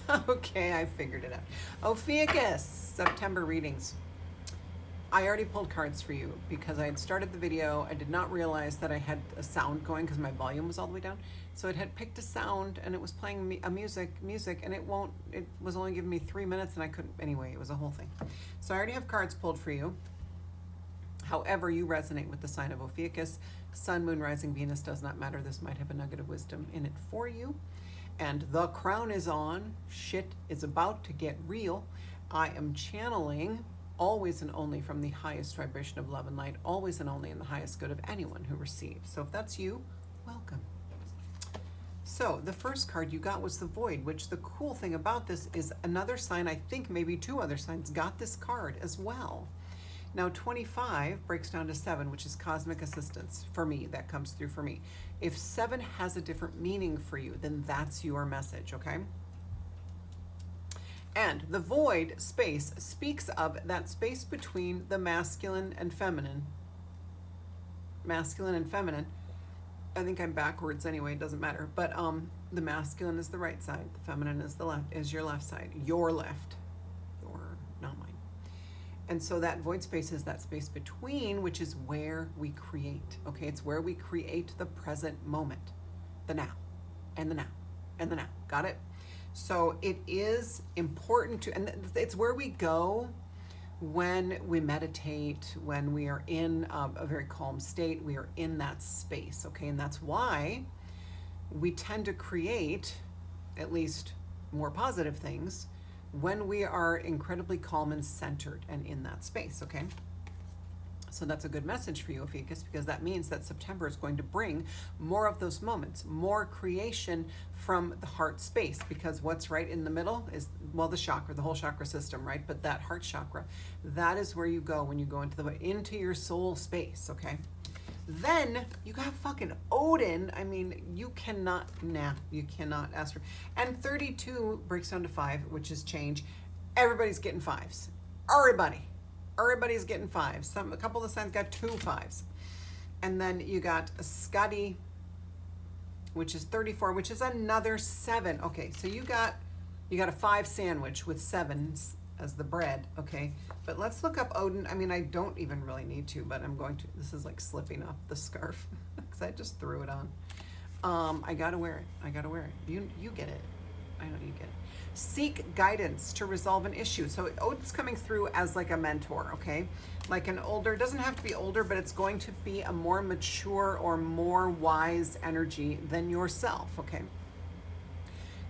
Okay, I figured it out. Ophiuchus, September readings. I already pulled cards for you because I had started the video. I did not realize that I had a sound going because my volume was all the way down. So it had picked a sound and it was playing a music, and it was only giving me 3 minutes and I couldn't, anyway, it was a whole thing. So I already have cards pulled for you. However, you resonate with the sign of Ophiuchus. Sun, Moon, Rising, Venus does not matter. This might have a nugget of wisdom in it for you. And the crown is on. Shit is about to get real. I am channeling always and only from the highest vibration of love and light, always and only in the highest good of anyone who receives. So if that's you, welcome. So the first card you got was the Void, which the cool thing about this is another sign, I think maybe 2 other signs, got this card as well. Now 25 breaks down to 7, which is cosmic assistance. For me, that comes through for me. If 7 has a different meaning for you, then that's your message, okay? And the void space speaks of that space between the masculine and feminine. Masculine and feminine. I think I'm backwards anyway, it doesn't matter. But the masculine is the right side, the feminine is the left, is your left side. Your left. Your, not mine. And so that void space is that space between, which is where we create. Okay, it's where we create the present moment. The now. And the now. And the now. Got it? So it is important to, and it's where we go when we meditate, when we are in a very calm state, we are in that space, okay? And that's why we tend to create at least more positive things when we are incredibly calm and centered and in that space, okay? So that's a good message for you, Ophiuchus, because that means that September is going to bring more of those moments, more creation from the heart space, because what's right in the middle is, well, the chakra, the whole chakra system, right? But that heart chakra, that is where you go when you go into your soul space, okay? Then you got fucking Odin. I mean, you cannot ask for, and 32 breaks down to 5, which is change. Everybody's getting 5s. Everybody's getting 5s. A couple of signs got 2 5s. And then you got a Scotty, which is 34, which is another 7. Okay, so you got a 5 sandwich with 7s as the bread, okay? But let's look up Odin. I mean, I don't even really need to, but I'm going to. This is like slipping off the scarf because I just threw it on. I gotta wear it. You get it. I know you get it. Seek guidance to resolve an issue. So Odin's coming through as like a mentor, okay? Like an older, doesn't have to be older, but it's going to be a more mature or more wise energy than yourself, okay?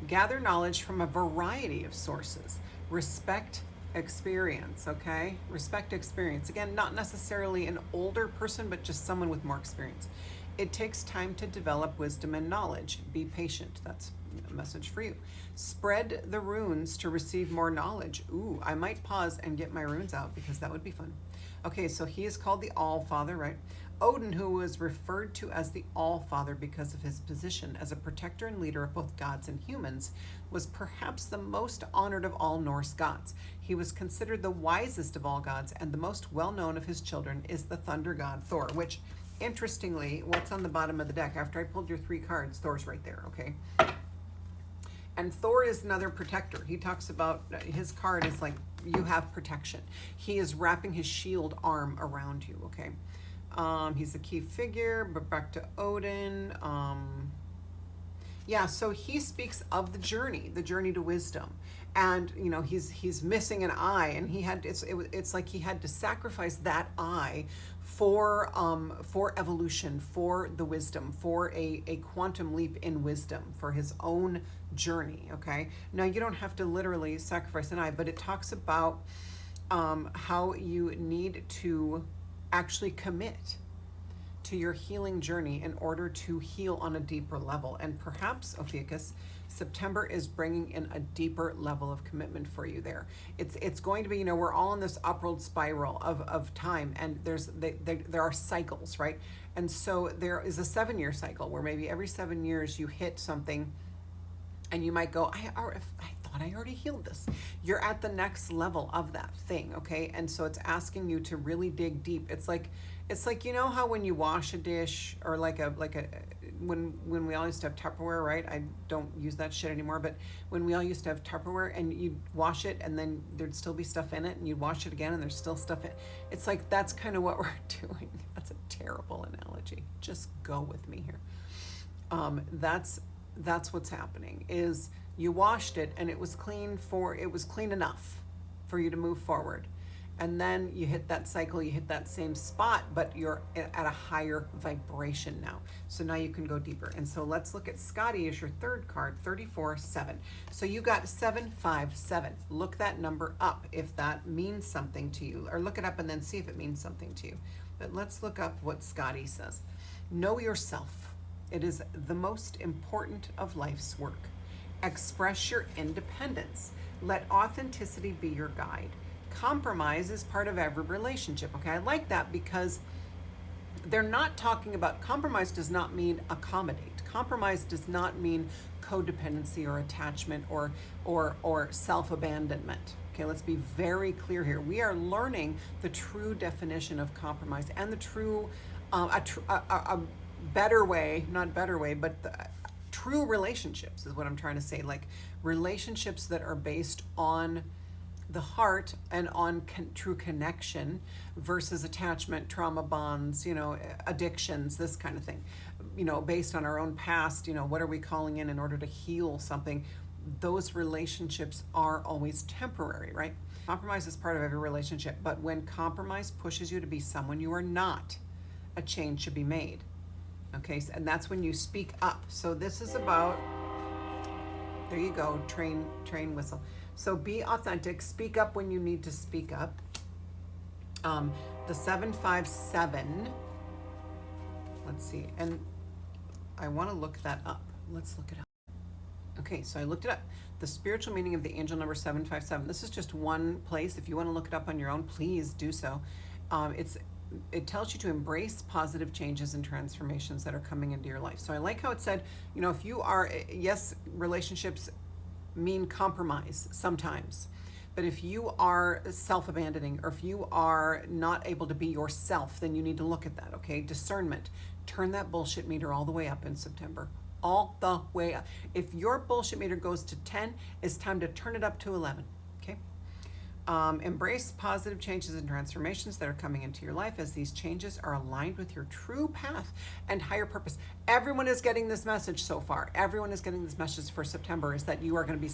Gather knowledge from a variety of sources. Respect experience, okay? Respect experience. Again, not necessarily an older person, but just someone with more experience. It takes time to develop wisdom and knowledge. Be patient. That's a message for you. Spread the runes to receive more knowledge. Ooh, I might pause and get my runes out because that would be fun. Okay, so he is called the All-Father, right? Odin, who was referred to as the All-Father because of his position as a protector and leader of both gods and humans, was perhaps the most honored of all Norse gods. He was considered the wisest of all gods, and the most well-known of his children is the thunder god Thor, which, interestingly, what's on the bottom of the deck? After I pulled your 3 cards, Thor's right there, okay? And Thor is another protector. He talks about, his card is like, you have protection. He is wrapping his shield arm around you, okay? He's a key figure, but back to Odin. Yeah, so he speaks of the journey to wisdom. And, you know, he's missing an eye, and it's like he had to sacrifice that eye for evolution, for the wisdom, for a quantum leap in wisdom, for his own journey, okay? Now, you don't have to literally sacrifice an eye, but it talks about how you need to actually commit to your healing journey in order to heal on a deeper level. And perhaps, Ophiuchus, September is bringing in a deeper level of commitment for you there. It's going to be, you know, we're all in this upward spiral of time, and there are cycles, right? And so there is a 7-year cycle where maybe every 7 years you hit something and you might go, I thought I already healed this. You're at the next level of that thing, okay? And so it's asking you to really dig deep. It's like, you know how when you wash a dish, or like a when we all used to have Tupperware, right? I don't use that shit anymore, but when we all used to have Tupperware and you'd wash it and then there'd still be stuff in it and you'd wash it again and there's still stuff in it. It's like that's kind of what we're doing. That's a terrible analogy. Just go with me here. That's what's happening is you washed it and it was clean enough for you to move forward. And then you hit that cycle, you hit that same spot, but you're at a higher vibration now. So now you can go deeper. And so let's look at Scotty as your third card, 34-7. So you got 757. Look that number up if that means something to you, or look it up and then see if it means something to you. But let's look up what Scotty says. Know yourself. It is the most important of life's work. Express your independence. Let authenticity be your guide. Compromise is part of every relationship. Okay, I like that because they're not talking about, compromise does not mean accommodate. Compromise does not mean codependency or attachment or self-abandonment. Okay, let's be very clear here. We are learning the true definition of compromise and the true, a better way, not better way, but the true relationships is what I'm trying to say. Like relationships that are based on the heart and on true connection versus attachment, trauma bonds, addictions, this kind of thing, based on our own past, what are we calling in order to heal something? Those relationships are always temporary, right? Compromise is part of every relationship, but when compromise pushes you to be someone you are not, a change should be made. Okay, and that's when you speak up. So this is about, there you go, train whistle. So be authentic, speak up when you need to speak up. The 757, let's see, and I want to look that up. Let's look it up. Okay, so I looked it up. The spiritual meaning of the angel number 757. This is just one place. If you want to look it up on your own, please do so. It tells you to embrace positive changes and transformations that are coming into your life. So I like how it said, if you are, yes, relationships mean compromise sometimes, but if you are self-abandoning or if you are not able to be yourself, then you need to look at that. Okay, discernment. Turn that bullshit meter all the way up in September, all the way up. If your bullshit meter goes to 10, it's time to turn it up to 11. Okay. Embrace positive changes and transformations that are coming into your life as these changes are aligned with your true path and higher purpose. Everyone is getting this message so far. Everyone is getting this message for September is that you are going to be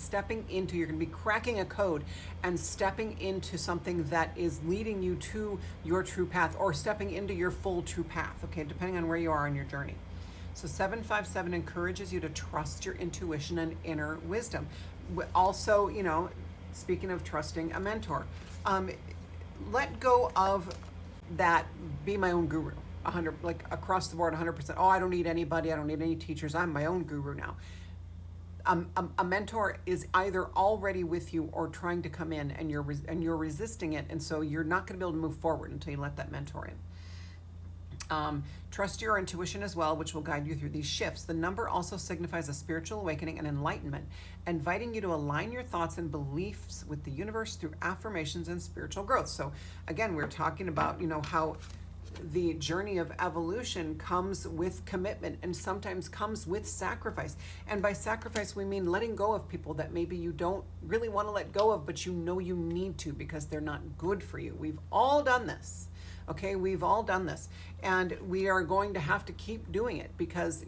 you're going to be cracking a code and stepping into something that is leading you to your true path or stepping into your full true path, okay, depending on where you are on your journey. So 757 encourages you to trust your intuition and inner wisdom. Also, speaking of trusting a mentor, let go of that be my own guru, 100, like across the board, 100%. Oh, I don't need anybody. I don't need any teachers. I'm my own guru now. A mentor is either already with you or trying to come in and you're resisting it. And so you're not going to be able to move forward until you let that mentor in. Trust your intuition as well, which will guide you through these shifts. The number also signifies a spiritual awakening and enlightenment, inviting you to align your thoughts and beliefs with the universe through affirmations and spiritual growth. So again, we're talking about, how the journey of evolution comes with commitment and sometimes comes with sacrifice. And by sacrifice, we mean letting go of people that maybe you don't really want to let go of, but you need to because they're not good for you. We've all done this. Okay, we've all done this, and we are going to have to keep doing it because,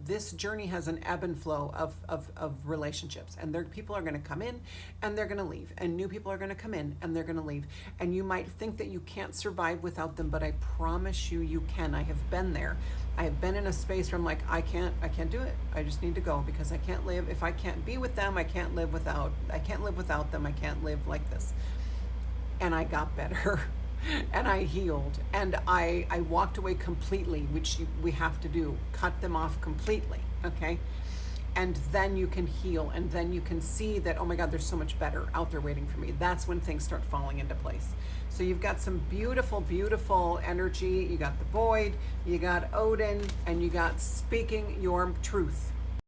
this journey has an ebb and flow of relationships, and people are going to come in and they're going to leave, and new people are going to come in and they're going to leave, and you might think that you can't survive without them, but I promise you can. I have been there. I have been in a space where I'm like, I can't do it. I just need to go because I can't live. If I can't be with them, I can't live without them. I can't live like this. And I got better. And I healed, and I walked away completely, which we have to do, cut them off completely, okay? And then you can heal, and then you can see that, oh my God, there's so much better out there waiting for me. That's when things start falling into place. So you've got some beautiful, beautiful energy. You got the void, you got Odin, and you got speaking your truth.